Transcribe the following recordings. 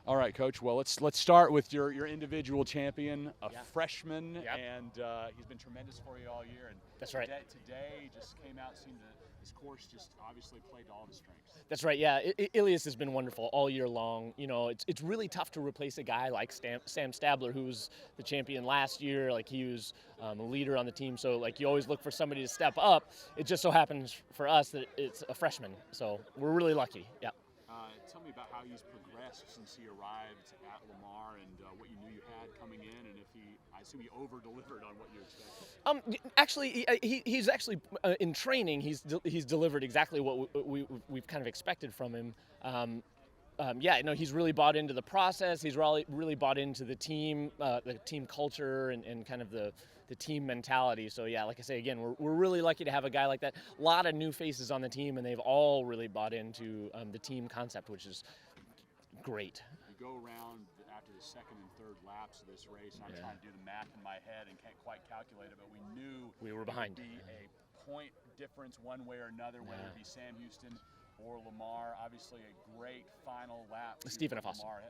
All right, Coach. Well, let's start with your individual champion, a freshman, Yep. and he's been tremendous for you all year. And That's right. Today just came out, seemed to his course just obviously played to all of his strengths. That's right. Yeah, Ilias has been wonderful all year long. You know, it's really tough to replace a guy like Sam Stabler, who was the champion last year. Like he was a leader on the team, so like you always look for somebody to step up. It just so happens for us that it's a freshman, so we're really lucky. Yeah. Tell me about how he's progressed since he arrived at Lamar and what you knew you had coming in, and if I assume he over-delivered on what you expected. Actually, he's actually in training. He's delivered exactly what we've kind of expected from him. Yeah, no, he's really bought into the process. He's really bought into the team culture, and kind of the team mentality. So yeah, like I say again, we're really lucky to have a guy like that. A lot of new faces on the team, and they've all really bought into the team concept, which is great. You go around after the second and third laps of this race, and I'm trying to do the math in my head and can't quite calculate it, but we knew we were behind. It would be a point difference one way or another, whether it be Sam Houston or Lamar. Obviously, a great final lap. Stephen F. Lamar.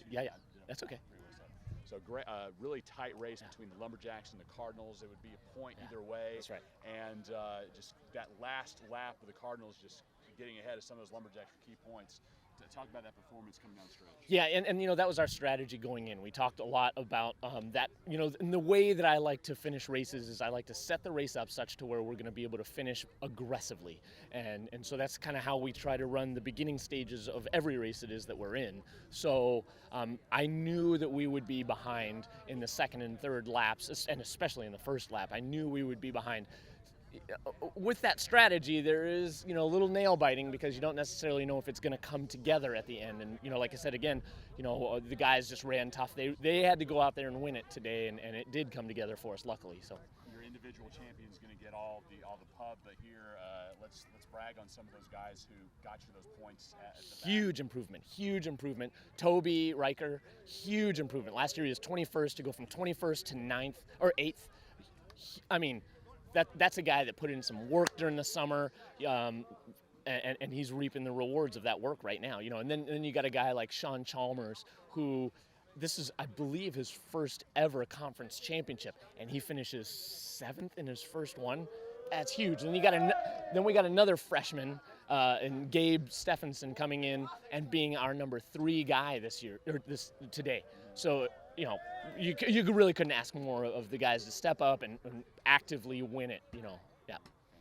Yeah, that's okay. So great, really tight race between the Lumberjacks and the Cardinals. It would be a point either way. That's right. And just that last lap of the Cardinals just getting ahead of some of those Lumberjacks for key points. Talk about that performance coming down the stretch. Yeah, and you know, that was our strategy going in. We talked a lot about that. You know, and the way that I like to finish races is I like to set the race up such to where we're going to be able to finish aggressively, and so that's kind of how we try to run the beginning stages of every race it is that we're in. So I knew that we would be behind in the second and third laps, and especially in the first lap. I knew we would be behind. With that strategy, there is, you know, a little nail biting because you don't necessarily know if it's going to come together at the end. And, you know, like I said, again, you know, the guys just ran tough. They had to go out there and win it today, and it did come together for us, luckily. So your individual champion's going to get all the pub, but here let's brag on some of those guys who got you those points at the back. Huge improvement. Toby, Riker, huge improvement. Last year he was 21st. To go from 21st to 9th or 8th. I mean, that's a guy that put in some work during the summer, and he's reaping the rewards of that work right now. You know, and then you got a guy like Chalmers, who this is, I believe, his first ever conference championship, and he finishes 7th in his first one. That's huge. And then we got another freshman, and Gabe Steffenson coming in and being our number 3 guy today. So, you know, you really couldn't ask more of the guys to step up and actively win it, you know. Yeah.